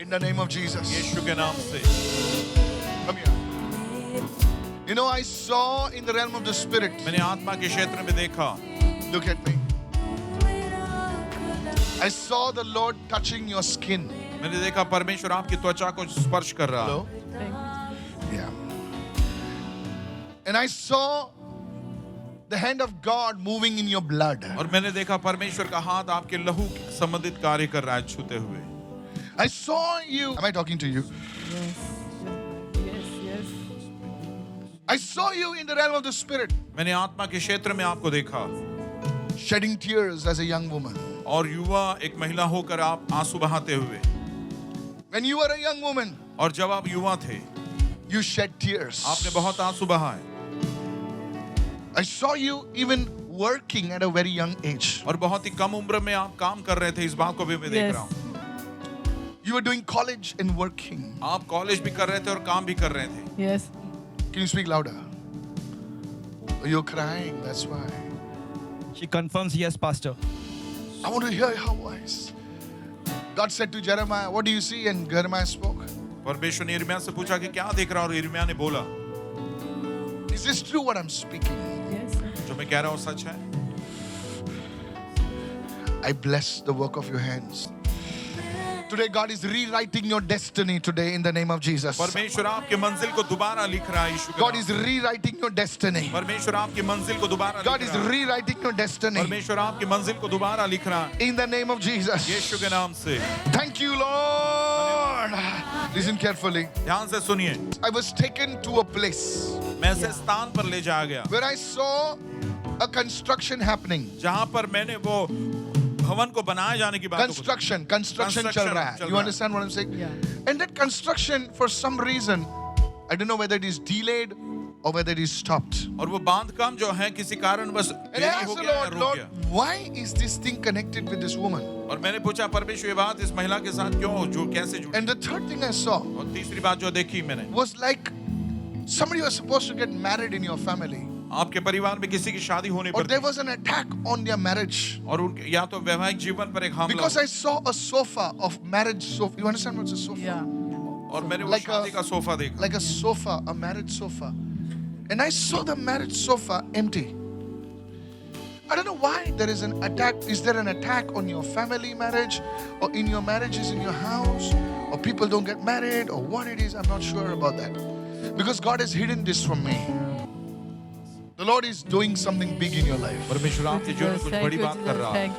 In the name of Jesus. यीशु के नाम से। Come here. You know, I saw in the realm of the spirit. मैंने आत्मा के क्षेत्र में देखा। Look at me. I saw the Lord touching your skin. मैंने देखा परमेश्वर आपकी त्वचा को स्पर्श कर रहा। Hello? Yeah. And I saw the hand of God moving in your blood. और मैंने देखा परमेश्वर का हाथ आपके लहू के संबंधित कार्य कर रहा है छूते हुए। I saw you. Am I talking to you? Yes. I saw you in the realm of the spirit, मैंने आत्मा के क्षेत्र में आपको देखा shedding tears as a young woman. और युवा एक महिला होकर आप आंसू बहाते हुए। When you were a young woman, और जब आप युवा थे you shed tears. आपने बहुत आंसू बहाए। I saw you even working at a very young age. और बहुत ही कम उम्र में आप काम कर रहे थे, इस बात को भी मैं देख Yes. रहा हूँ। You were doing college and working. आप कॉलेज भी कर रहे थे और काम भी कर रहे थे। Yes. Can you speak louder? Oh, you're crying, that's why. She confirms, yes, Pastor. I want to hear her voice. God said to Jeremiah, what do you see? And Jeremiah spoke. परमेश्वर ने यिर्मयाह से पूछा कि क्या देख रहा हूँ, और यिर्मयाह ने बोला Is this true what I'm speaking? Yes. जो मैं कह रहा हूँ सच है। I bless the work of your hands. Today God is rewriting your destiny today in the name of Jesus. परमेश्वर आपके मंजिल को दोबारा लिख रहा है यीशु के God नाम is से। rewriting your destiny. परमेश्वर आपकी मंजिल को दोबारा God लिख is रहा है। rewriting your destiny परमेश्वर आपकी मंजिल को दोबारा लिख रहा है in the name of Jesus. यीशु के नाम से। Thank you, Lord. Listen carefully. ध्यान से सुनिए। I was taken to a place मैं ऐसे स्थान पर ले जाया गया where I saw a construction happening. जहाँ पर मैंने वो भवन को बनाए जाने की बात Construction चल रहा है. You understand what I'm saying? Yeah. And that construction, for some reason, I don't know whether it is delayed or whether it is stopped. और वो बांधकाम जो है किसी कारण बस And I देरी asked हो the गया या Lord, रुक Lord, गया। why is this thing connected with this woman? और मैंने पूछा परमेश्वर ये बात इस महिला के साथ क्यों जो कैसे जुड़ी। And the third thing I saw और तीसरी बात जो देखी मैंने, was like somebody was supposed to get married in your family, आपके परिवार में किसी की शादी होने or पर there थी, was an attack on their marriage. और उनके या तो वैवाहिक जीवन पर एक हमला Because हुआ। I saw a sofa of marriage sofa. You understand what's a sofa? Yeah. और मैंने वो like a- शादी का सोफा देखा Like a sofa, a marriage sofa. And I saw the marriage sofa empty. I don't know why there is an attack. Is there an attack on your family marriage, or in your marriages in your house, or people don't get married, or what it is? I'm not sure about that. Because God has hidden this from me. The Lord is doing something big in your life. परमेश्वर आपके जीवन में कुछ Thank बड़ी you, बात कर Jesus. रहा है Thank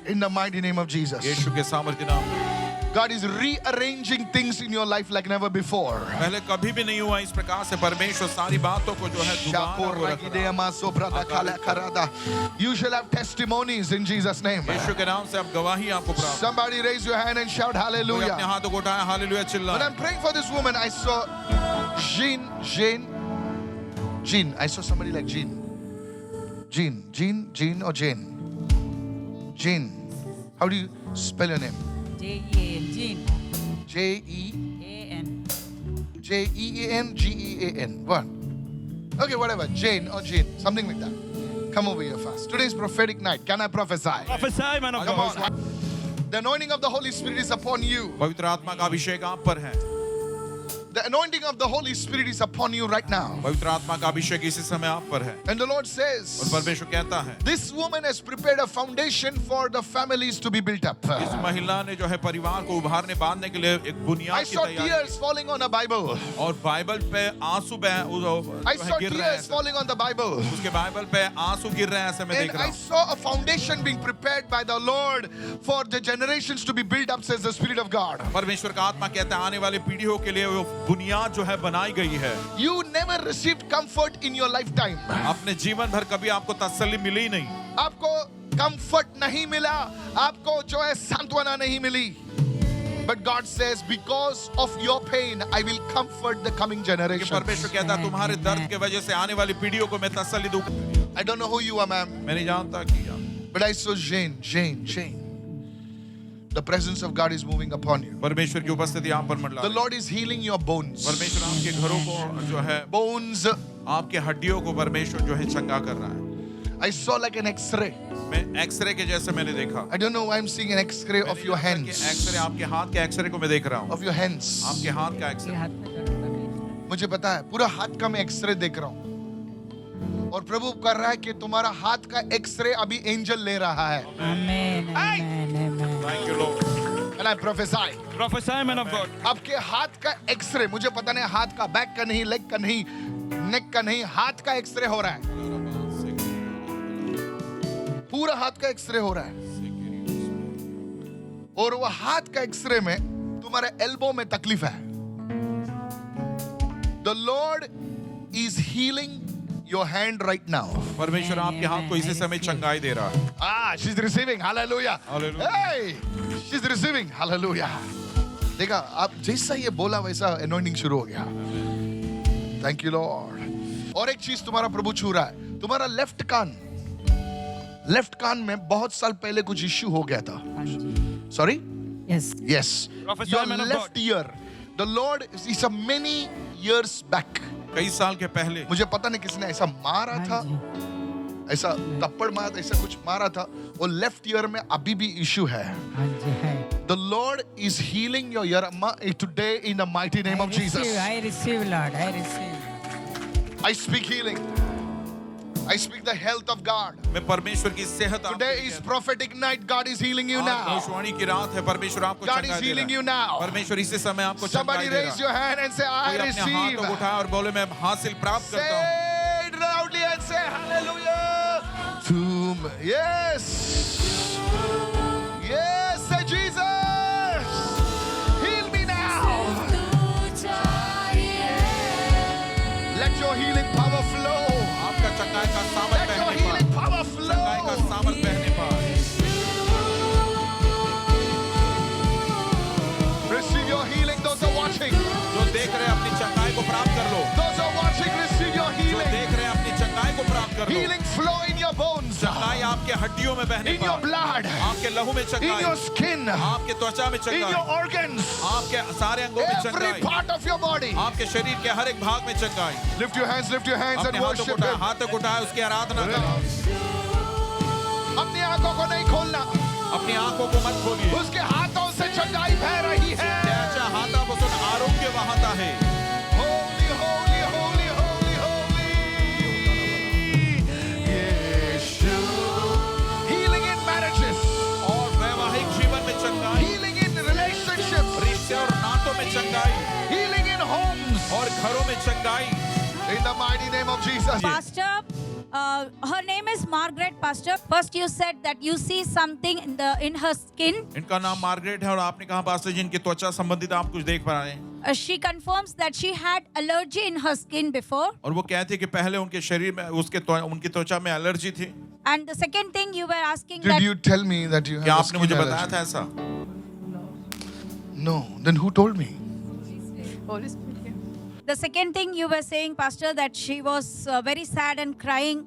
you. In the mighty name of Jesus. यीशु के सामर्थ्य नाम में। God is rearranging things in your life like never before. पहले कभी भी नहीं हुआ इस प्रकार से परमेश्वर सारी बातों को जो है दोबारा को रख रहा है। You shall have testimonies in Jesus' name. यीशु के नाम से अब गवाही आपको प्राप्त। Somebody raise your hand and shout कोई अपने hallelujah. हाथों को उठाया हालेलुया When चिल्लाए। I'm praying for this woman, I saw Jean. I saw somebody like Jean or Jane? Jean. How do you spell your name? Jean. Jean. A-N. Jean. What? Okay, whatever. Jane or Jean. Something like that. Come over here fast. Today is prophetic night. Can I prophesy? Prophesy, man of Come God. on. The anointing of the Holy Spirit is upon you. पवित्र आत्मा का अभिषेक आप पर है। The anointing of the Holy Spirit is upon you right now. पवित्र आत्मा का अभिषेक इसी समय आप पर है। And the Lord और says, परमेश्वर कहता है this woman has prepared a foundation for the families to be built up. इस महिला ने जो है परिवार को उभारने बांधने के लिए एक I बुनियाद की saw तैयारी tears falling on a Bible. और बाइबल पे आंसू I saw गिर रहे tears हैं। falling on the Bible. उसके बाइबल पे आंसू गिर रहे हैं ऐसे मैं And देख रहा I हूँ। saw a foundation being prepared by the Lord for the generations to be built up, says the Spirit of God. परमेश्वर का आत्मा कहता है आने वाले पीढ़ियों के लिए वो बुनियाद जो है बनाई गई है। You never received comfort in your lifetime. अपने जीवन भर कभी आपको तसल्ली मिली ही नहीं। आपको comfort नहीं मिला, आपको जो है सांत्वना नहीं मिली. But God says, because of your pain, I will comfort the coming कि generation. परमेश्वर कहता है तुम्हारे दर्द के वजह से आने वाली पीढ़ियों को मैं तसल्ली दूं। I don't know who you are, ma'am, मैं नहीं जानता कि but I saw Jane. The presence of God is moving upon you. परमेश्वर की उपस्थिति आप पर मंडला The रही है। Lord is healing your bones. परमेश्वर आपके घरों को जो है Bones. आपके हड्डियों को परमेश्वर जो है चंगा कर रहा है। I saw like an X-ray. मैं एक्सरे के जैसे मैंने देखा। I don't know why I'm seeing an X-ray of your hands. X-ray आपके हाथ के एक्सरे को मैं देख रहा हूँ। Of your hands. आपके हाथ का एक्सरे। मुझे पता है पूरा हाथ का मैं एक्सरे देख रहा हूँ और प्रभु कर रहा है कि तुम्हारा हाथ का एक्सरे अभी एंजल ले रहा है। Amen. Amen. Amen. Thank you Lord। And I prophesy. Prophesy, man of God. आपके हाथ का एक्सरे, मुझे पता नहीं हाथ का, बैक का नहीं, लेग का नहीं, नेक का नहीं, हाथ का एक्सरे हो रहा है। पूरा हाथ का एक्सरे हो रहा है और वो हाथ का एक्सरे में तुम्हारे एल्बो में तकलीफ है। The Lord is healing your hand right now. परमेश्वर आपके हाथ को इसी समय चंगाई दे रहा है। She's receiving. Hallelujah. Hallelujah. Hey, she's receiving. Hallelujah. देखा, आप जैसा ये बोला वैसा anointing शुरू हो गया। Thank you Lord. और एक चीज तुम्हारा प्रभु छू रहा है, तुम्हारा लेफ्ट कान में बहुत साल पहले कुछ इश्यू हो गया था। Sorry? Yes. Yes. Prophesy, Your man of left God. ear. The Lord is a many years back. कई साल के पहले मुझे पता नहीं किसने ऐसा मारा था, ऐसा थप्पड़ मारा, ऐसा कुछ मारा था, और लेफ्ट ईयर में अभी भी इश्यू है। The Lord is healing your ear today in the mighty name of Jesus. I receive, Lord. I receive. I speak healing. I speak the health of God. मैं परमेश्वर की सेहत Today is prophetic night. God is healing you now. भविष्यवाणी की रात है, परमेश्वर आपको God चंगाई is दे healing रहा you है। now. परमेश्वर इसी समय आपको Somebody चंगाई दे raise रहा your hand and say, है। I कोई अपने हाथ को receive. उठाए और बोले मैं हासिल प्राप्त करता हूँ। Say it loudly and say hallelujah. Yes. Yes, say Jesus. Heal me now. Let your healing power flow. आपका चंगाई का सामर्थ Let your बहने healing पाए। power चंगाई का flow. सामर्थ बहने पाए। Receive your healing. Those are watching. जो देख रहे हैं अपनी चंगाई को प्राप्त कर लो। Those are watching. Receive your जो healing. देख रहे हैं अपनी चंगाई को प्राप्त कर लो। Healing flow in your bones. चंगाई आपके हड्डियों में बहने In your पाए। blood. आपके लहू में In चंगाई। your skin. आपके त्वचा में In चंगाई। your organs. आपके सारे अंगों में Every चंगाई। part of your body. आपके शरीर के हर एक भाग में चंगाई। Lift your hands and अपने हाथों को worship उठाए, Him. हाथों को उठाए, उसकी आराधना करो। अपनी आंखों को नहीं खोलना, अपनी आंखों को मत खोलिए। उसके हाथों से चंगाई बह रही है। त्याचा हातापासून आरोग्य वाहता है। Holy, holy, holy, holy, holy. Yeshu. Healing in marriages. और वैवाहिक जीवन में चंगाई, Healing in relationships. रिश्ते और नातों में चंगाई, Healing in homes. और घरों में चंगाई। In the mighty name of Jesus. Pastor, her name is Margaret, Pastor. First you said that you see something in her skin. इनका नाम मार्गरेट है और आपने कहा पास्टर जी इनकी त्वचा संबंधित आप कुछ देख पा रहे हैं। She confirms that she had allergy in her skin before. और वो कहते हैं कि पहले उनके शरीर में उनकी त्वचा में एलर्जी थी। And the second thing you were asking Did that you tell me that you क्या have a आपने skin मुझे बताया allergy? था ऐसा? No. Then who told me? the second thing you were saying, Pastor, that she was very sad and crying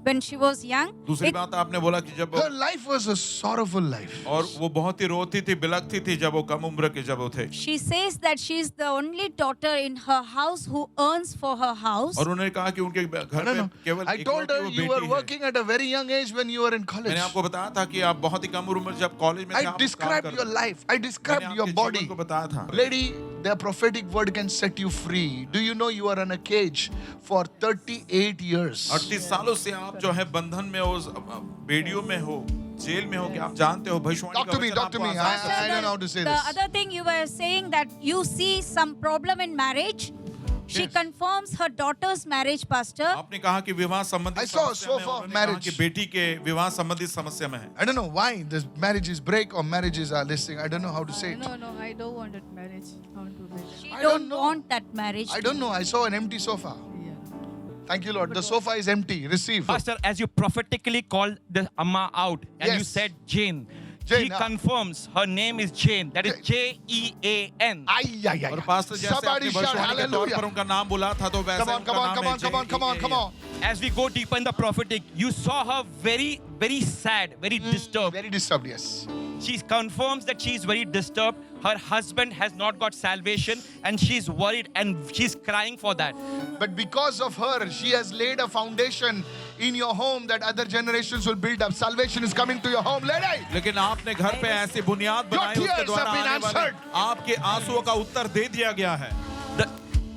when she was young. दूसरी It- बात आपने बोला कि जब Her life was a sorrowful life. और वो बहुत ही रोती थी, बिलखती थी जब वो कम उम्र के जब वो थे। She says that she is the only daughter in her house who earns for her house. और उन्होंने कहा कि उनके घर No, में no. केवल I told इकलौती her वो you बेटी were है। working at a very young age when you were in college. मैंने आपको बताया था कि आप बहुत ही कम उम्र में जब कॉलेज में थे I आप काम described कर your रहे थे। life. I मैंने described your आपके body. जीवन को बताया था। Lady, the prophetic word can set you free. Do you know you are in a cage for 38 years? 38 सालों से आप जो है बंधन में हो, बेड़ियों में हो, जेल में हो, कि आप जानते हो भविष्यवाणी Talk का to me, वचन talk to आपको me. आसान I don't know how to say the this. other thing you were saying that you see some problem in marriage. She Yes. confirms her daughter's marriage, Pastor. आपने कहा कि विवाह I संबंधित saw a समस्या में sofa of उन्होंने कहा marriage. कि बेटी के विवाह संबंधित समस्या में है। I don't know why this marriages break or marriages are listing. I don't know how to say it. No, I don't want that marriage. I want to marry. She I don't don't know. want that marriage. I don't know. I saw an empty sofa. Yeah. Thank you, Lord. The sofa is empty. Receive. Pastor, as you prophetically called the Amma out and you Yes. said Jane, Jane, she confirms her name is Jane. That is J-E-A-N. Ay, ay, ay. और pastor जैसे Somebody आपने shout भविष्यवाणी के तौर पर hallelujah. उनका नाम बोला था तो वैसे Come on, उनका come on, नाम come है on, come on, come on, come on. As we go deeper in the prophetic, you saw her very, very sad, very disturbed. Very disturbed, yes. She confirms that she is very disturbed. Her husband has not got salvation and she's worried and she's crying for that. But because of her, she has laid a foundation in your home that other generations will build up. Salvation is coming to your home, lady. लेकिन आपने घर पे ऐसी बुनियाद Your बनाई, उसके tears द्वारा have been आने वाले answered. आपके आंसुओं का उत्तर दे दिया गया है.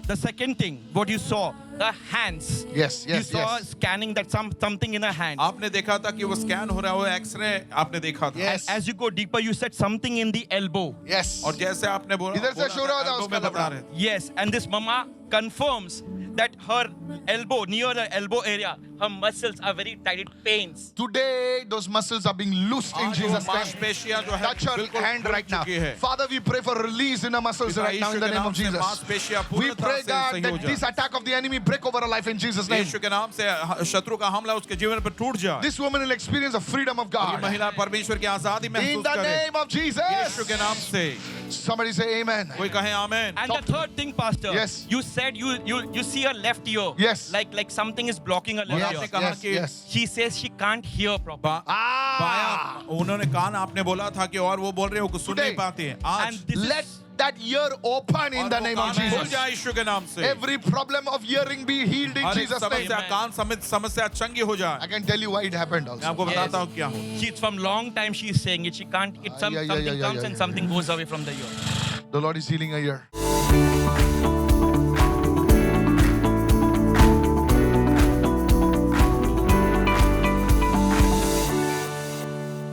The second thing, what you saw, the hands. Yes, You saw scanning that something in her hand. आपने देखा था कि वो स्कैन हो रहा है, वो एक्सरे आपने देखा था. Yes. As you go deeper, you said something in the elbow. Yes. और जैसे आपने बोला, इधर से शुरू होता है elbow उसका में बता लफड़ा. रहे थे. Yes, and this mama confirms that her elbow, near the elbow area, her muscles are very tight, it pains. Today, those muscles are being loosed in आज वो Jesus' name. मांसपेशियां जो है Touch your बिल्कुल hand खुल right now. चुकी है. Father, we pray for release in the muscles पिता right now in the यीशु के name नाम of से Jesus. मांसपेशियां We पूरी pray, तरह से God, सही हो that this जाए. attack of the enemy break over our life in Jesus' name. यीशु के नाम से शत्रु का हमला उसके जीवन पर टूट जाए. This woman will experience the freedom of ये God. महिला परमेश्वर की आजादी In महसूस the करे. name of Jesus. यीशु के नाम से. Somebody say amen. कोई कहे आमेन. And the third thing, Pastor, Yes. you said you see her left ear. Yes. Like something is blocking her और left आपने ear. कहा Yes, कि yes. She says she can't hear properly. Ah. बाया उन्होंने कान आपने बोला था कि और वो बोल रहे हो कि सुन Today. नहीं पाती हैं. And आज this Let is, that ear open in और the वो name of कान खुल Jesus. जाए यीशु के नाम से. Every problem of hearing be healed in हर एक Jesus' name. समस्या कान समेत समस्या चंगी हो I जाए. can tell you why it happened मैं also. आपको Yes. बताता हूँ क्या हो. she's from long time she's saying it. She can't. Yeah, Something comes yeah, and something goes away from the ear. The Lord is healing her ear.